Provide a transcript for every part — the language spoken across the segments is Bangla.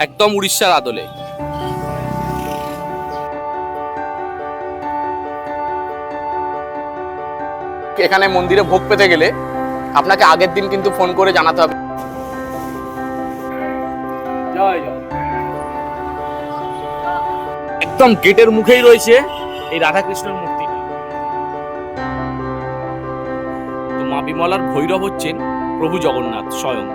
একদম উড়িষ্যার আদলে। এখানে মন্দিরে ভোগ পেতে গেলে আপনাকে আগের দিন কিন্তু ফোন করে জানাতে হবে। একদম গেটের মুখেই রয়েছে এই রাধাকৃষ্ণের মূর্তিটা। তো মা বিমলার ভৈরব হচ্ছেন প্রভু জগন্নাথ স্বয়ং।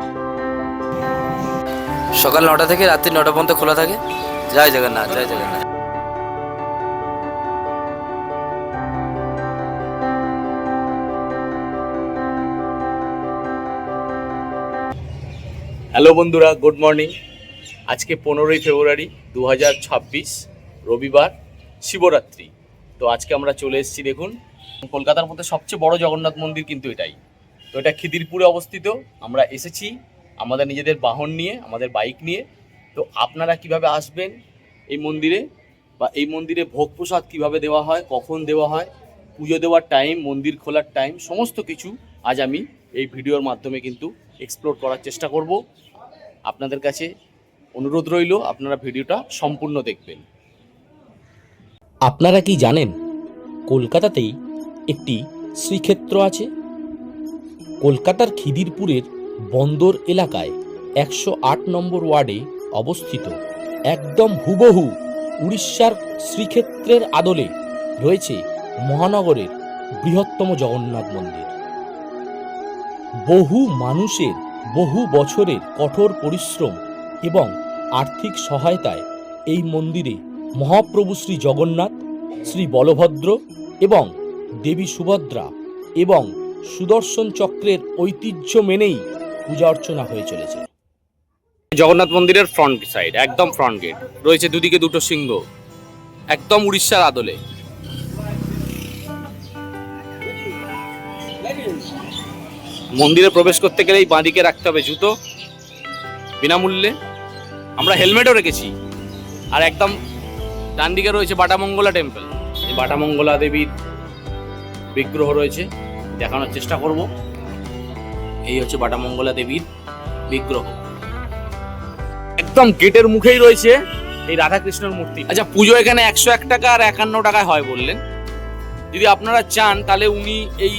সকাল 9টা থেকে রাত্রি 9টা পর্যন্ত খোলা থাকে। জয় জগন্নাথ, জয় জগন্নাথ। হ্যালো বন্ধুরা, গুড মর্নিং। আজকে 15ই ফেব্রুয়ারি 2026, রবিবার, শিবরাত্রি। তো আজকে আমরা চলে এসেছি, দেখুন, কলকাতার মধ্যে সবচেয়ে বড় জগন্নাথ মন্দির কিন্তু এটাই। তো এটা খিদিরপুরে অবস্থিত। আমরা এসেছি আমাদের নিজেদের বাহন নিয়ে, আমাদের বাইক নিয়ে। তো আপনারা কিভাবে আসবেন এই মন্দিরে, বা এই মন্দিরে ভোগ প্রসাদ কীভাবে দেওয়া হয়, কখন দেওয়া হয়, পুজো দেওয়ার টাইম, মন্দির খোলার টাইম, সমস্ত কিছু আজ আমি এই ভিডিওর মাধ্যমে কিন্তু এক্সপ্লোর করার চেষ্টা করব। আপনাদের কাছে অনুরোধ রইল আপনারা ভিডিওটা সম্পূর্ণ দেখবেন। আপনারা কি জানেন কলকাতাতেই একটি শ্রীক্ষেত্র আছে? কলকাতার খিদিরপুরের বন্দর এলাকায় 108 নম্বর ওয়ার্ডে অবস্থিত একদম হুবহু উড়িষ্যার শ্রীক্ষেত্রের আদলে রয়েছে মহানগরের বৃহত্তম জগন্নাথ মন্দির। বহু মানুষের বহু বছরের কঠোর পরিশ্রম এবং আর্থিক সহায়তায় এই মন্দিরে মহাপ্রভু শ্রী জগন্নাথ, শ্রী বলভদ্র এবং দেবী সুভদ্রা এবং সুদর্শন চক্রের ঐতিহ্য মেনেই পূজা অর্চনা হয়ে চলেছে। জগন্নাথ মন্দিরের ফ্রন্ট সাইড, একদম ফ্রন্ট গেট রয়েছে, দুদিকে দুটো সিংহ, একদম উড়িষ্যার আদলে। মন্দিরে প্রবেশ করতে গেলেই বাঁদিকে রাখতে হবে জুতো, বিনামূল্যে। আমরা হেলমেটও রেখেছি। আর একদম ডান দিকে রয়েছে বাটামঙ্গলা টেম্পল। এই বাটামঙ্গলা দেবীর বিগ্রহ রয়েছে, দেখানোর চেষ্টা করব। এই হচ্ছে বাটামঙ্গলা দেবীর বিগ্রহ। একদম গেটের মুখেই রয়েছে এই রাধাকৃষ্ণের মূর্তি। আচ্ছা, পুজো এখানে 101 টাকা আর 51 টাকায় হয় বললেন। যদি আপনারা চান তাহলে উনি এই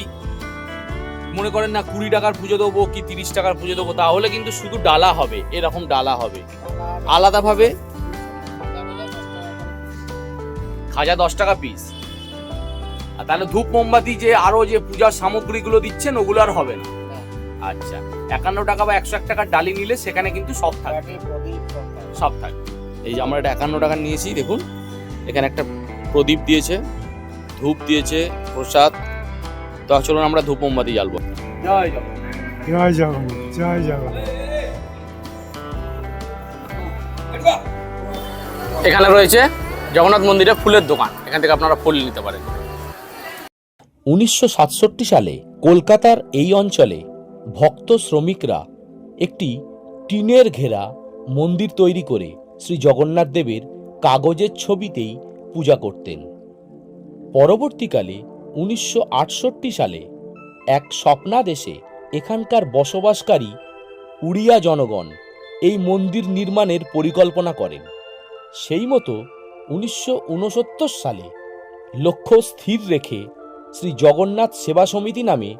মনে করেন না 20 টাকার পুজো দেবো কি 30 টাকার পুজো দেবো, তাহলে কিন্তু শুধু ডালা হবে, এরকম ডালা হবে। আলাদাভাবে খাজা 10 টাকা পিস। আর তাহলে ধূপ মোমবাতি যে আরো যে পূজার সামগ্রীগুলো দিচ্ছেন ওগুলো আর হবে না। আচ্ছা, 51 টাকা বা 101 টাকার ডালি নিলে সেখানে কিন্তু সব থাকবে, সব থাকবে। এই যে আমরা এটা 51 টাকা নিয়েছি, দেখুন এখানে একটা প্রদীপ দিয়েছে, ধূপ দিয়েছে, প্রসাদ। তো চলুন আমরা ধূপ মোমবাতি জ্বালবো। জয় জগন্নাথ, জয় জগন্নাথ, জয় জগন্নাথ। এখানে রয়েছে জগন্নাথ মন্দিরে ফুলের দোকান, এখান থেকে আপনারা ফুল নিতে পারেন। 1967 সালে কলকাতার এই অঞ্চলে ভক্ত শ্রমিকরা একটি টিনের ঘেরা মন্দির তৈরি করে শ্রী জগন্নাথ দেবের কাগজের ছবিতেই পূজা করতেন। পরবর্তীকালে 1968 সালে এক স্বপ্নাদেশে এখানকার বসবাসকারী উড়িয়া জনগণ এই মন্দির নির্মাণের পরিকল্পনা করেন। সেই মতো 1969 সালে লক্ষ্য স্থির রেখে শ্রী জগন্নাথ সেবা সমিতি নামে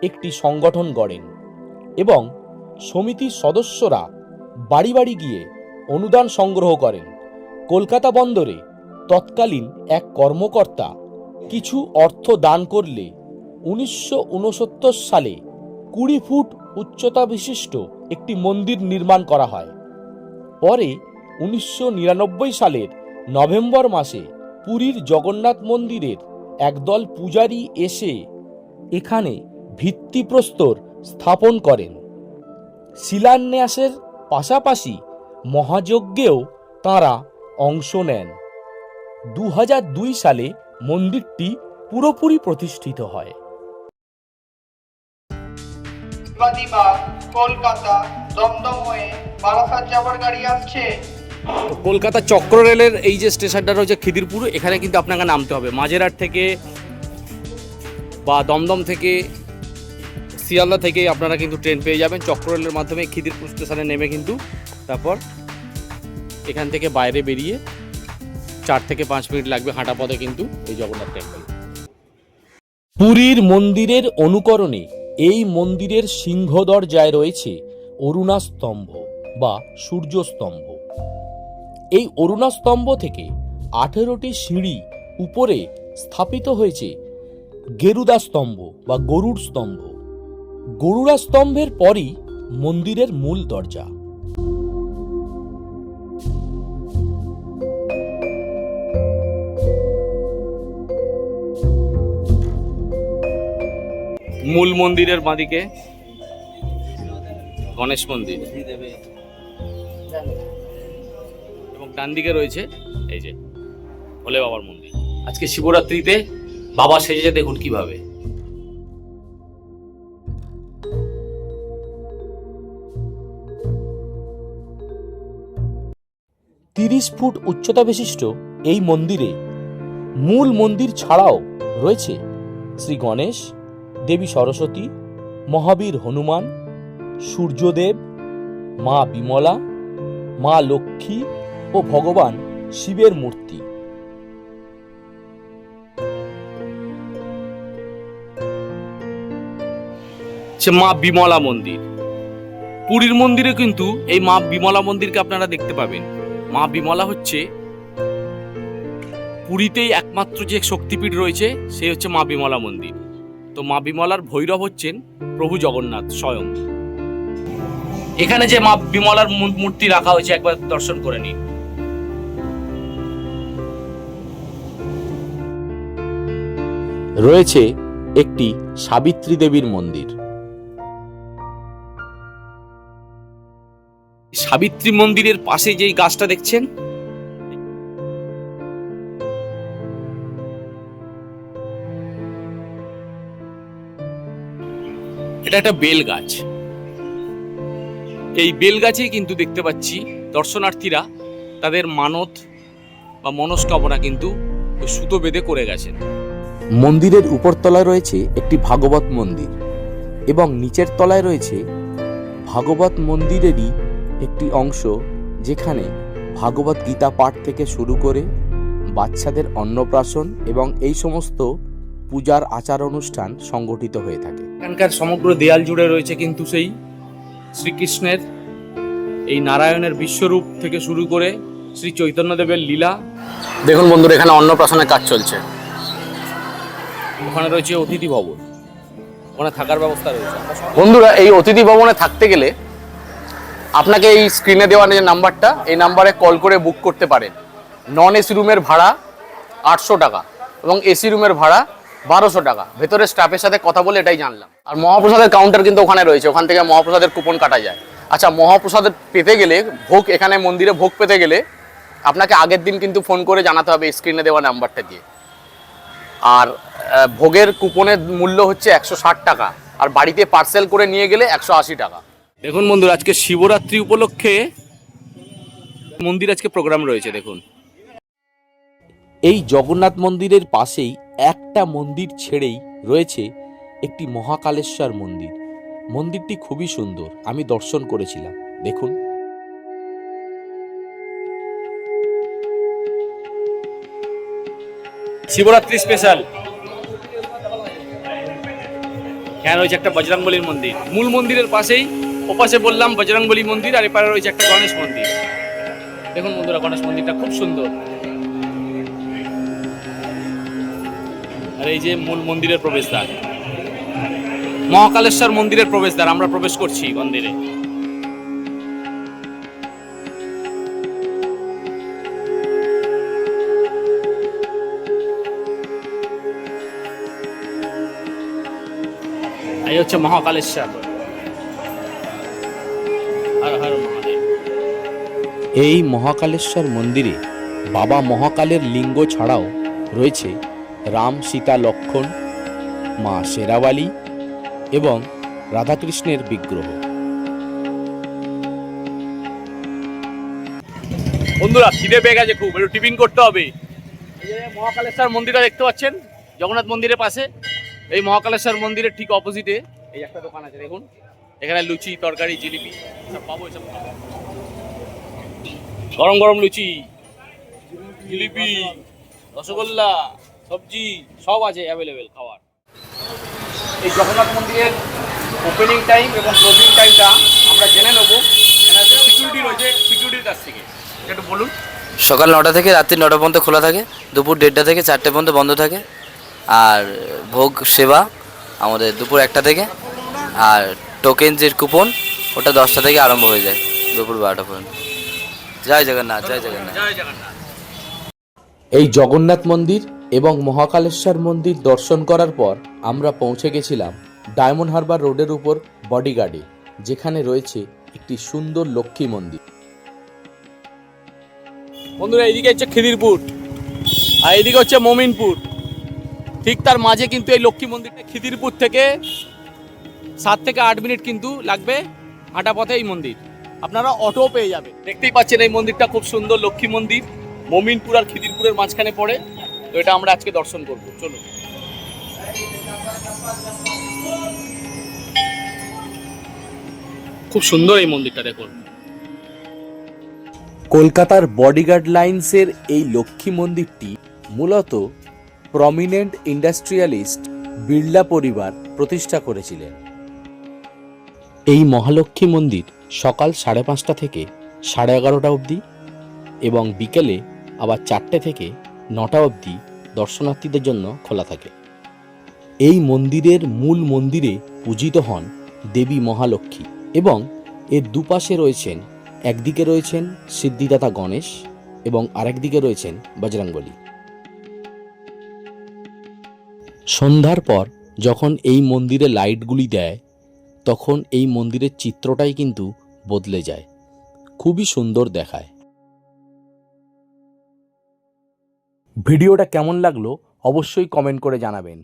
একটি সংগঠন গড়েন এবং সমিতির সদস্যরা বাড়ি বাড়ি গিয়ে অনুদান সংগ্রহ করেন। কলকাতা বন্দরে তৎকালীন এক কর্মকর্তা কিছু অর্থ দান করলে 1969 সালে 20 ফুট উচ্চতা বিশিষ্ট একটি মন্দির নির্মাণ করা হয়। পরে 1999 সালের নভেম্বর মাসে পুরীর জগন্নাথ মন্দিরের একদল পূজারী এসে এখানে ভিত্তিপ্রস্তর স্থাপন করেন। শিলান্যাসের পাশাপাশি মহাযজ্ঞেও তাঁরা অংশ নেন। 2002 সালে মন্দিরটি পুরোপুরি প্রতিষ্ঠিত হয়। কলকাতা দমদম হয়ে বারাসাত যাওয়ার গাড়ি আসছে। কলকাতা চক্র রেলের এই যে স্টেশনটা রয়েছে খিদিরপুর, এখানে কিন্তু আপনাকে নামতে হবে। মাঝেরহাট থেকে বা দমদম থেকে, শিয়ালদা থেকে আপনারা কিন্তু ট্রেন পেয়ে যাবেন। চক্র রেলের মাধ্যমে খিদিরপুর স্টেশনে নেমে কিন্তু তারপর এখান থেকে বাইরে বেরিয়ে 4 থেকে 5 মিনিট লাগবে হাঁটা পথে কিন্তু এই জগন্নাথ টেম্পল। পুরীর মন্দিরের অনুকরণে এই মন্দিরের সিংহদরজায় রয়েছে অরুণা স্তম্ভ বা সূর্য স্তম্ভ। এই অরুণা স্তম্ভ থেকে 18টি সিঁড়ি উপরে স্থাপিত হয়েছে গেরুদা স্তম্ভ বা গরুড় স্তম্ভ। গরুড়া স্তম্ভের পরই মন্দিরের মূল দরজা। মূল মন্দিরের বাঁদিকে গণেশ মন্দির এবং ডান দিকে রয়েছে এই যে ভোলে বাবার মন্দির। আজকে শিবরাত্রিতে বাবা সেজেছে, দেখুন কিভাবে। তিরিশ ফুট উচ্চতা বিশিষ্ট এই মন্দিরে মূল মন্দির ছাড়াও রয়েছে শ্রী গণেশ, দেবী সরস্বতী, মহাবীর হনুমান, সূর্যদেব, মা বিমলা, মা লক্ষ্মী ও ভগবান শিবের মূর্তি। মা বিমলা মন্দির, পুরীর মন্দিরে কিন্তু এই মা বিমলা মন্দিরকে আপনারা দেখতে পাবেন। মা বিমলা হচ্ছে পুরীতেই একমাত্র যে শক্তিপীঠ রয়েছে সে হচ্ছে মা বিমলা মন্দির। তো মা বিমলার ভৈরব হচ্ছেন প্রভু জগন্নাথ স্বয়ং। এখানে যে মা বিমলার মূর্তি রাখা হয়েছে একবার দর্শন করে নিন। রয়েছে একটি সাবিত্রী দেবীর মন্দির। সাবিত্রী মন্দিরের পাশে যেই গাছটা দেখছেন, এটা একটা বেল গাছ। এই বেল গাছেই কিন্তু দেখতে পাচ্ছি দর্শনার্থীরা তাদের মানত বা মনস্কামনা কিন্তু সুতো বেঁধে করে গেছেন। মন্দিরের উপরতলায় রয়েছে একটি ভাগবত মন্দির এবং নিচের তলায় রয়েছে ভাগবত মন্দিরেরই একটি অংশ, যেখানে ভাগবত গীতা পাঠ থেকে শুরু করে বাচ্চাদের অন্নপ্রাশন এবং এই সমস্ত পূজার আচার অনুষ্ঠান সংগঠিত হয়ে থাকে। এখানকার সমগ্র দেয়াল জুড়ে রয়েছে কিন্তু সেই শ্রীকৃষ্ণের এই নারায়ণের বিশ্বরূপ থেকে শুরু করে শ্রী চৈতন্যদেবের লীলা। দেখুন বন্ধুরা, এখানে অন্নপ্রাশনের কাজ চলছে। ওখানে রয়েছে অতিথি ভবন, ওখানে থাকার ব্যবস্থা রয়েছে। বন্ধুরা, এই অতিথি ভবনে থাকতে গেলে আপনাকে এই স্ক্রিনে দেওয়া যে নাম্বারটা, এই নাম্বারে কল করে বুক করতে পারেন। নন এসি রুমের ভাড়া 800 টাকা এবং এসি রুমের ভাড়া 1200 টাকা। ভেতরে স্টাফের সাথে কথা বলে এটাই জানলাম। আর মহাপ্রসাদের কাউন্টার কিন্তু ওখানে রয়েছে, ওখান থেকে মহাপ্রসাদের কুপন কাটা যায়। আচ্ছা, মহাপ্রসাদ পেতে গেলে, ভোগ এখানে মন্দিরে ভোগ পেতে গেলে আপনাকে আগের দিন কিন্তু ফোন করে জানাতে হবে স্ক্রিনে দেওয়া নাম্বারটা দিয়ে। আর ভোগের কুপনের মূল্য হচ্ছে 160 টাকা, আর বাড়িতে পার্সেল করে নিয়ে গেলে 180 টাকা। দেখুন বন্ধুরা, আজকে শিবরাত্রি উপলক্ষে মন্দির আজকে প্রোগ্রাম রয়েছে। দেখুন, এই জগন্নাথ মন্দিরের পাশেই একটা মন্দির ছেড়েই রয়েছে একটি মহাকালেশ্বর মন্দির। মন্দিরটি খুবই সুন্দর, আমি দর্শন করেছিলাম। দেখুন, শিবরাত্রি স্পেশাল এখানে রয়েছে একটা বজরংবলীর মন্দির। মূল মন্দিরের পাশেই, ওপাশে বললাম বজরংবলী মন্দির, আর এপারে রয়েছে একটা গণেশ মন্দির। দেখুন বন্ধুরা, গণেশ মন্দিরটা খুব সুন্দর। আর এই যে মূল মন্দিরের প্রবেশদ্বার, মহাকালেশ্বর মন্দিরের প্রবেশদ্বার। আমরা প্রবেশ করছি মন্দিরে। এই হচ্ছে মহাকালেশ্বর। হর হর মহাদেব। এই মহাকালেশ্বর মন্দিরে বাবা মহাকালের লিঙ্গ ছাড়াও রয়েছে রাম, সীতা, লক্ষ্মণ, মা শেরাওয়ালি এবং রাধাকৃষ্ণের বিগ্রহ। বন্ধুরা, খিদে পেয়ে গেছে খুব, একটু টিফিন করতে হবে। এই যে মহাকালেশ্বর মন্দিরটা দেখতে পাচ্ছেন জগন্নাথ মন্দিরের পাশে, এই মহাকালেশ্বর মন্দিরের ঠিক অপোজিটে এই একটা দোকান আছে। দেখুন, এখানে লুচি, তরকারি, জিলিপি সব পাবো, এসব খাবো। গরম গরম লুচি, জিলিপি, রসগোল্লা, সবজি সব আছে অ্যাভেলেবেল খাওয়ার। এই জগন্নাথ মন্দিরের ওপেনিং টাইম এবং ক্লোজিং টাইমটা আমরা জেনে নেবো সিকিউরিটি রয়েছে, সিকিউরিটির কাছ থেকে। একটু বলুন। সকাল 9টা থেকে রাত্রি 9টা পর্যন্ত খোলা থাকে, দুপুর 1:30 থেকে 4টে পর্যন্ত বন্ধ থাকে। আর ভোগ সেবা আমাদের দুপুর 1টা থেকে। আর টোকেন যে কুপন ওটা 10টা থেকে আরম্ভ হয়ে যায় দুপুর 12টা পর্যন্ত। জয় জগন্নাথ, জয় জগন্নাথ। জয় জগন্নাথ। এই জগন্নাথ মন্দির এবং মহাকালেশ্বর মন্দির দর্শন করার পর আমরা পৌঁছে গেছিলাম ডায়মন্ড হারবার রোডের উপর বডিগার্ডে, যেখানে রয়েছে একটি সুন্দর লক্ষ্মী মন্দির। বন্ধুরা, এইদিকে হচ্ছে খিদিরপুর আর এইদিকে হচ্ছে মমিনপুর। ঠিক তার মাঝে কিন্তু এই লক্ষ্মী মন্দিরটা। খিদিরপুর থেকে 7 থেকে 8 মিনিট কিন্তু লাগবে হাঁটা পথে এই মন্দির। আপনারা অটো পেয়ে যাবেন। দেখতেই পাচ্ছেন এই মন্দিরটা খুব সুন্দর লক্ষ্মী মন্দির। মমিনপুর আর খিদিরপুরের মাঝখানে পড়ে। তো এটা আমরা আজকে দর্শন করব। চলুন। খুব সুন্দর এই মন্দিরটা, দেখুন। কলকাতার বডিগার্ড লাইন্সের এই লক্ষ্মী মন্দিরটি মূলত প্রমিনেন্ট ইন্ডাস্ট্রিয়ালিস্ট বিড়লা পরিবার প্রতিষ্ঠা করেছিলেন। এই মহালক্ষ্মী মন্দির সকাল 5:30 থেকে 11:30 অবধি এবং বিকেলে আবার 4টে থেকে 9টা অবধি দর্শনার্থীদের জন্য খোলা থাকে। এই মন্দিরের মূল মন্দিরে পূজিত হন দেবী মহালক্ষ্মী এবং এর দুপাশে রয়েছেন, একদিকে রয়েছেন সিদ্ধিদাতা গণেশ এবং আরেকদিকে রয়েছেন বজরংবলী। সন্ধ্যার পর যখন এই মন্দিরে লাইটগুলি দেয় তখন এই মন্দিরের চিত্রটাই কিন্তু বদলে যায়, খুবই সুন্দর দেখায়। ভিডিওটা কেমন লাগলো অবশ্যই কমেন্ট করে জানাবেন।